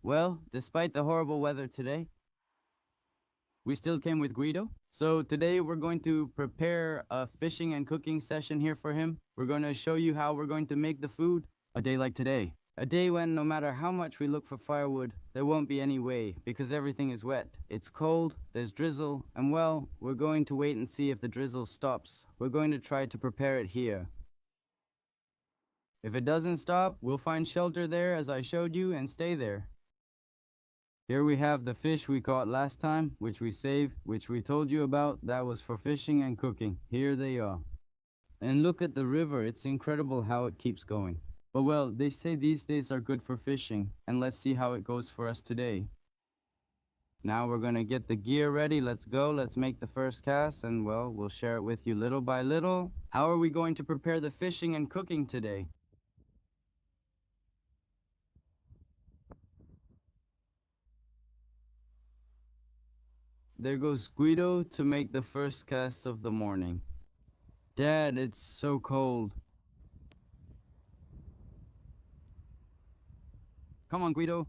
Well, despite the horrible weather today, we still came with Guido. So today we're going to prepare a fishing and cooking session here for him. We're going to show you how we're going to make the food a day like today. A day when no matter how much we look for firewood, there won't be any way because everything is wet. It's cold, there's drizzle, and well, we're going to wait and see if the drizzle stops. We're going to try to prepare it here. If it doesn't stop, we'll find shelter there as I showed you and stay there. Here we have the fish we caught last time, which we saved, which we told you about. That was for fishing and cooking. Here they are. And look at the river. It's incredible how it keeps going. But well, they say these days are good for fishing, and let's see how it goes for us today. Now we're gonna get the gear ready. Let's go. Let's make the first cast, and well, we'll share it with you little by little. How are we going to prepare the fishing and cooking today? There goes Guido to make the first cast of the morning. Dad, it's so cold. Come on, Guido.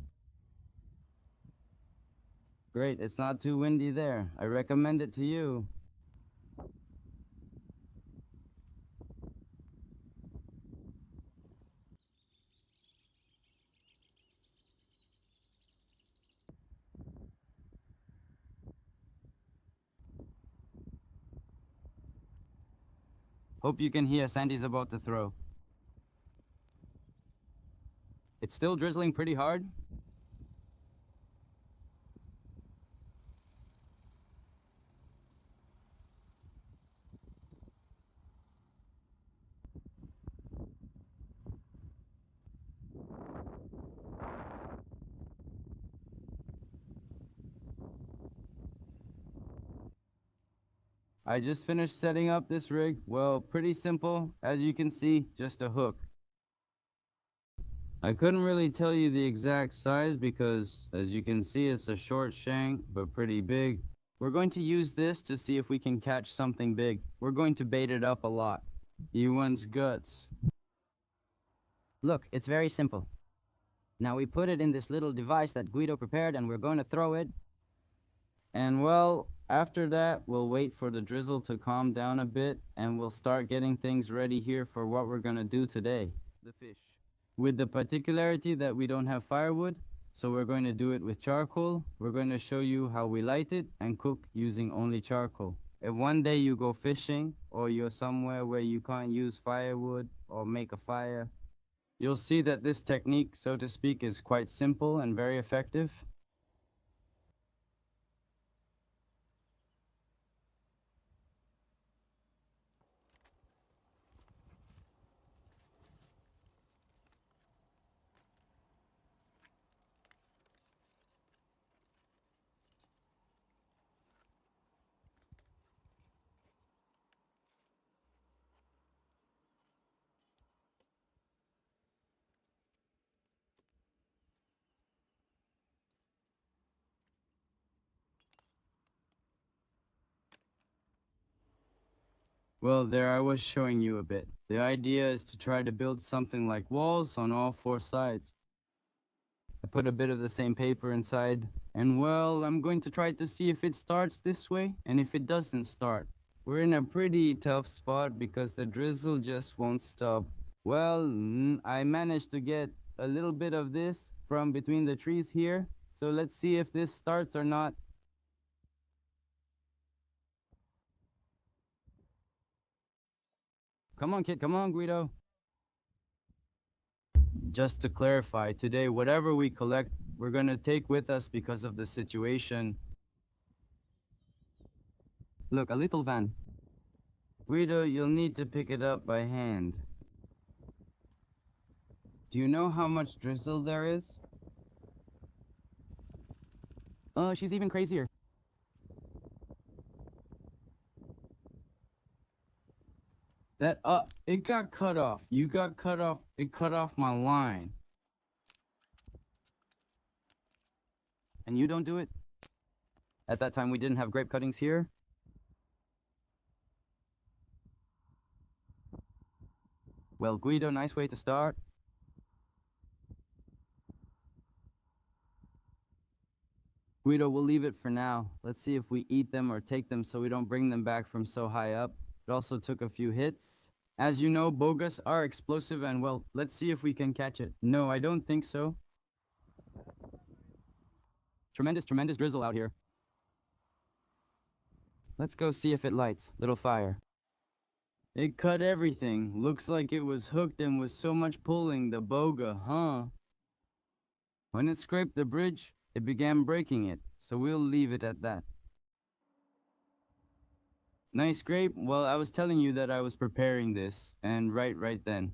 Great, it's not too windy there. I recommend it to you. Hope you can hear Sandy's about to throw. It's still drizzling pretty hard. I just finished setting up this rig. Well, pretty simple. As you can see, just a hook. I couldn't really tell you the exact size because, as you can see, it's a short shank, but pretty big. We're going to use this to see if we can catch something big. We're going to bait it up a lot. You wants guts. Look, it's very simple. Now we put it in this little device that Guido prepared and we're going to throw it. And well, after that, we'll wait for the drizzle to calm down a bit and we'll start getting things ready here for what we're gonna do today. The fish. With the particularity that we don't have firewood, so we're going to do it with charcoal. We're going to show you how we light it and cook using only charcoal. If one day you go fishing or you're somewhere where you can't use firewood or make a fire, you'll see that this technique, so to speak, is quite simple and very effective. Well, there I was showing you a bit. The idea is to try to build something like walls on all four sides. I put a bit of the same paper inside, and well, I'm going to try to see if it starts this way, and if it doesn't start. We're in a pretty tough spot because the drizzle just won't stop. Well, I managed to get a little bit of this from between the trees here, so let's see if this starts or not. Come on, kid, come on, Guido. Just to clarify, today, whatever we collect, we're going to take with us because of the situation. Look, a little van. Guido, you'll need to pick it up by hand. Do you know how much drizzle there is? She's even crazier. That, it got cut off. You got cut off. It cut off my line. And you don't do it? At that time, we didn't have grape cuttings here. Well, Guido, nice way to start. Guido, we'll leave it for now. Let's see if we eat them or take them so we don't bring them back from so high up. It also took a few hits. As you know, bogas are explosive and well, let's see if we can catch it. No, I don't think so. Tremendous drizzle out here. Let's go see if it lights. Little fire. It cut everything. Looks like it was hooked and was so much pulling the boga, huh? When it scraped the bridge, it began breaking it, so we'll leave it at that. Nice scrape? Well, I was telling you that I was preparing this, and right then.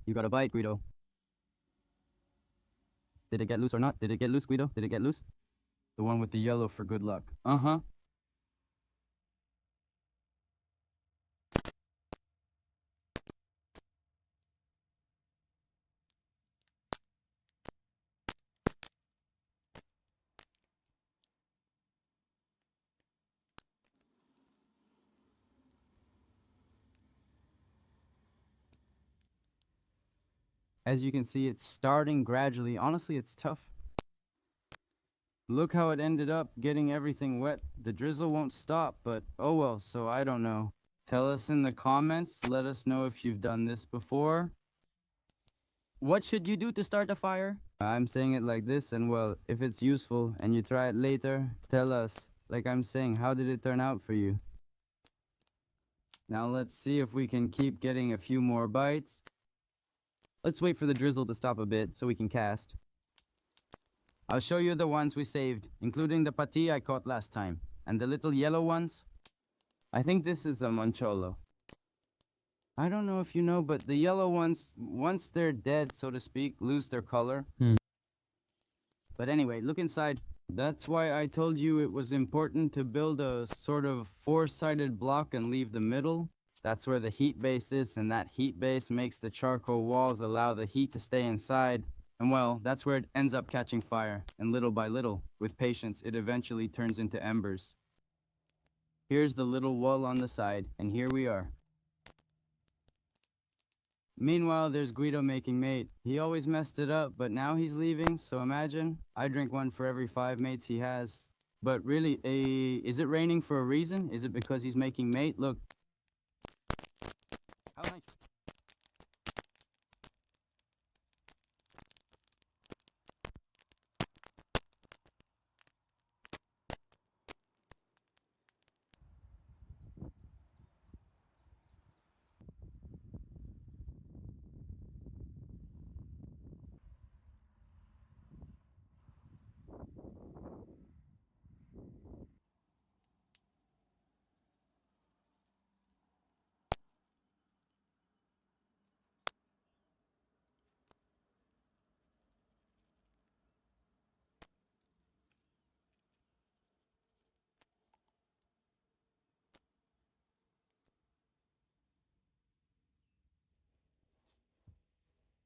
You got a bite, Guido. Did it get loose or not? Did it get loose, Guido? Did it get loose? The one with the yellow for good luck. Uh-huh. As you can see, it's starting gradually. Honestly, it's tough. Look how it ended up getting everything wet. The drizzle won't stop, but oh well, so I don't know. Tell us in the comments. Let us know if you've done this before. What should you do to start a fire? I'm saying it like this, and well, if it's useful and you try it later, tell us. Like I'm saying, how did it turn out for you? Now let's see if we can keep getting a few more bites. Let's wait for the drizzle to stop a bit so we can cast. I'll show you the ones we saved, including the Pati I caught last time. And the little yellow ones. I think this is a mancholo. I don't know if you know, but the yellow ones, once they're dead, so to speak, lose their color. But anyway, look inside. That's why I told you it was important to build a sort of four-sided block and leave the middle. That's where the heat base is, and that heat base makes the charcoal walls allow the heat to stay inside. And well, that's where it ends up catching fire. And little by little, with patience, it eventually turns into embers. Here's the little wall on the side, and here we are. Meanwhile, there's Guido making mate. He always messed it up, but now he's leaving, so imagine, I drink one for every 5 mates he has. But really, is it raining for a reason? Is it because he's making mate? Look. How nice.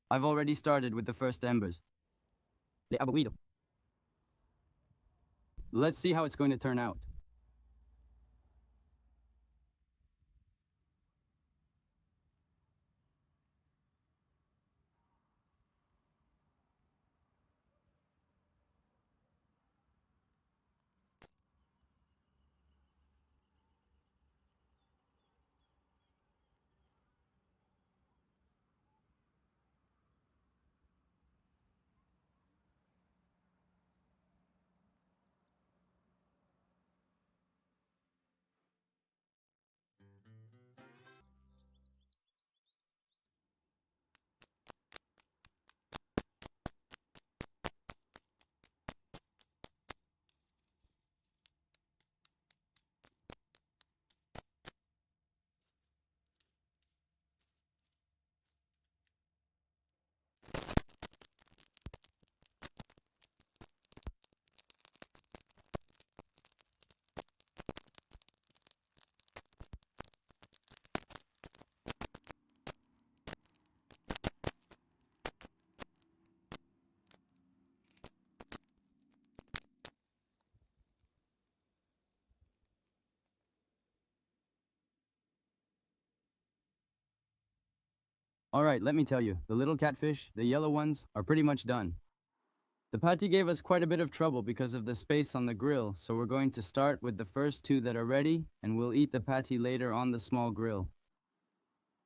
I've already started with the first embers. Let's see how it's going to turn out. Alright, let me tell you, the little catfish, the yellow ones, are pretty much done. The Pati gave us quite a bit of trouble because of the space on the grill, so we're going to start with the first two that are ready, and we'll eat the Pati later on the small grill.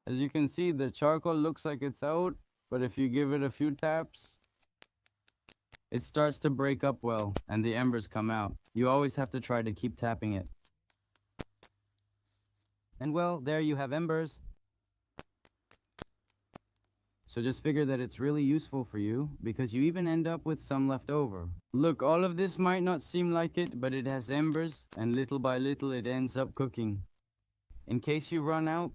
As you can see, the charcoal looks like it's out, but if you give it a few taps, it starts to break up well, and the embers come out. You always have to try to keep tapping it. And well, there you have embers. So just figure that it's really useful for you, because you even end up with some left over. Look, all of this might not seem like it, but it has embers, and little by little it ends up cooking. In case you run out,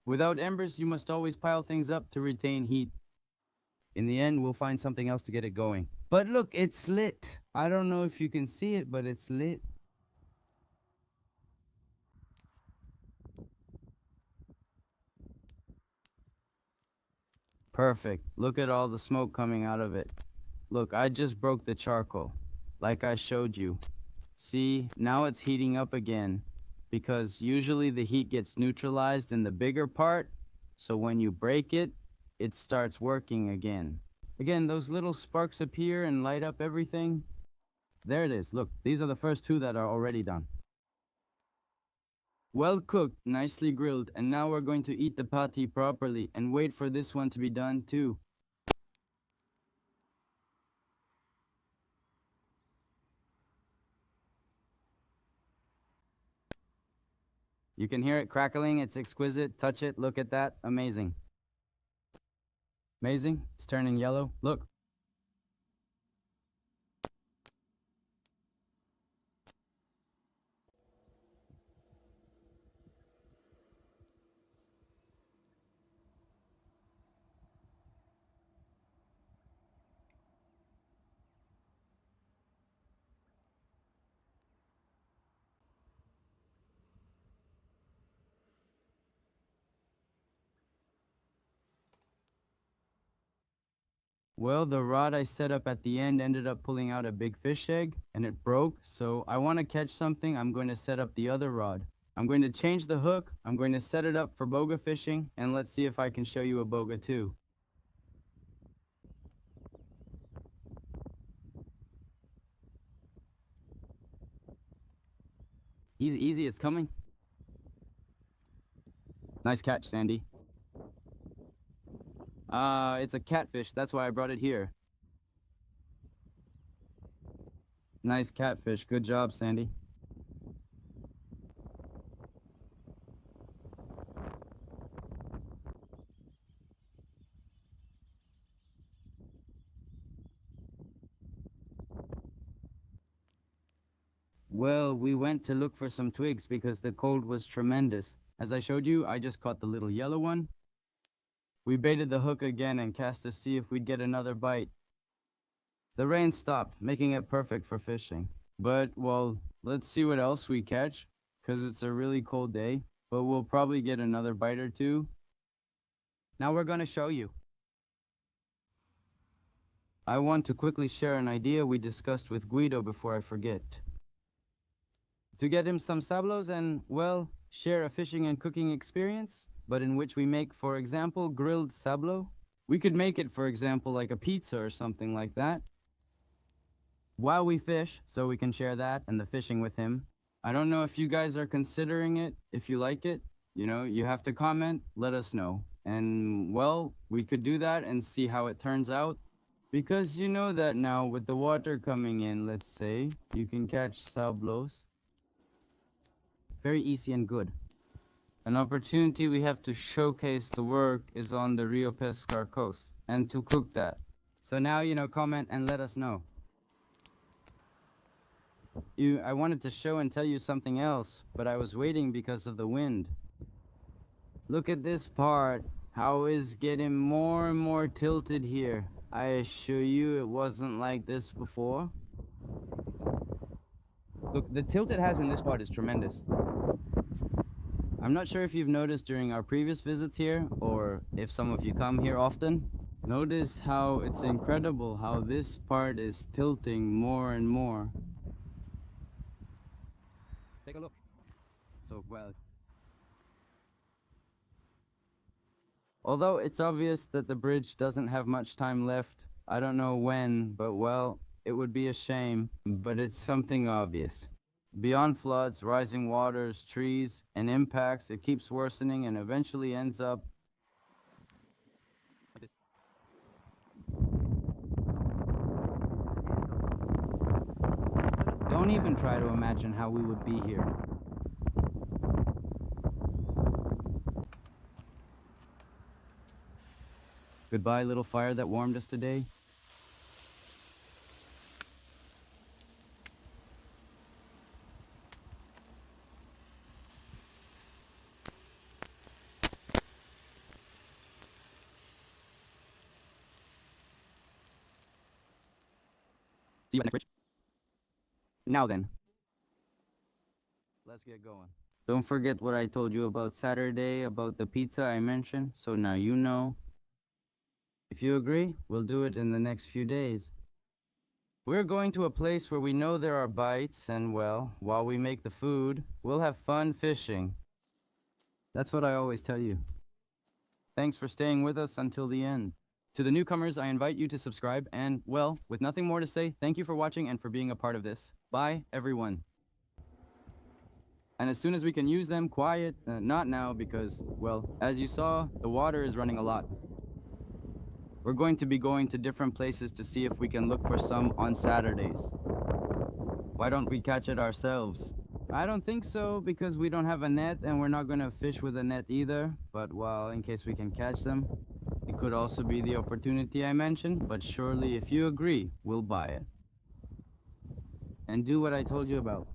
without embers, you must always pile things up to retain heat. In the end, we'll find something else to get it going. But look, it's lit. I don't know if you can see it, but it's lit. Perfect. Look at all the smoke coming out of it. Look, I just broke the charcoal, like I showed you. See, now it's heating up again, because usually the heat gets neutralized in the bigger part, so when you break it, it starts working again. Again, those little sparks appear and light up everything. There it is. Look, these are the first two that are already done. Well cooked, nicely grilled, and now we're going to eat the Pati properly and wait for this one to be done too. You can hear it crackling, it's exquisite. Touch it, look at that, amazing. Amazing, it's turning yellow, look. Well, the rod I set up at the end ended up pulling out a big fish egg, and it broke, so I want to catch something. I'm going to set up the other rod. I'm going to change the hook, I'm going to set it up for boga fishing, and let's see if I can show you a boga too. Easy, easy, it's coming. Nice catch, Sandy. It's a catfish, that's why I brought it here. Nice catfish, good job, Sandy. Well, we went to look for some twigs because the cold was tremendous. As I showed you, I just caught the little yellow one. We baited the hook again and cast to see if we'd get another bite. The rain stopped, making it perfect for fishing. But, well, let's see what else we catch, because it's a really cold day, but we'll probably get another bite or two. Now we're going to show you. I want to quickly share an idea we discussed with Guido before I forget. To get him some sablos and, well, share a fishing and cooking experience, but in which we make, for example, grilled sablo. We could make it, for example, like a pizza or something like that, while we fish, so we can share that and the fishing with him. I don't know if you guys are considering it, if you like it. You know, you have to comment, let us know. And, well, we could do that and see how it turns out. Because you know that now, with the water coming in, let's say, you can catch sablos. Very easy and good. An opportunity we have to showcase the work is on the Rio Pescar coast, and to cook that. So now, comment and let us know. I wanted to show and tell you something else, but I was waiting because of the wind. Look at this part, how it's getting more and more tilted here. I assure you it wasn't like this before. Look, the tilt it has in this part is tremendous. I'm not sure if you've noticed during our previous visits here, or if some of you come here often. Notice how it's incredible how this part is tilting more and more. Take a look. So, well, although it's obvious that the bridge doesn't have much time left, I don't know when, but well, it would be a shame, but it's something obvious. Beyond floods, rising waters, trees, and impacts, it keeps worsening and eventually ends up. Don't even try to imagine how we would be here. Goodbye, little fire that warmed us today. See you at next bridge. Now then, let's get going. Don't forget what I told you about Saturday, about the pizza I mentioned, so now you know. If you agree, we'll do it in the next few days. We're going to a place where we know there are bites, and well, while we make the food, we'll have fun fishing. That's what I always tell you. Thanks for staying with us until the end. To the newcomers, I invite you to subscribe, and well, with nothing more to say, thank you for watching and for being a part of this. Bye, everyone. And as soon as we can use them, quiet, not now because, well, as you saw, the water is running a lot. We're going to be going to different places to see if we can look for some on Saturdays. Why don't we catch it ourselves? I don't think so, because we don't have a net and we're not going to fish with a net either. But, well, in case we can catch them, it could also be the opportunity I mentioned. But surely, if you agree, we'll buy it. And do what I told you about.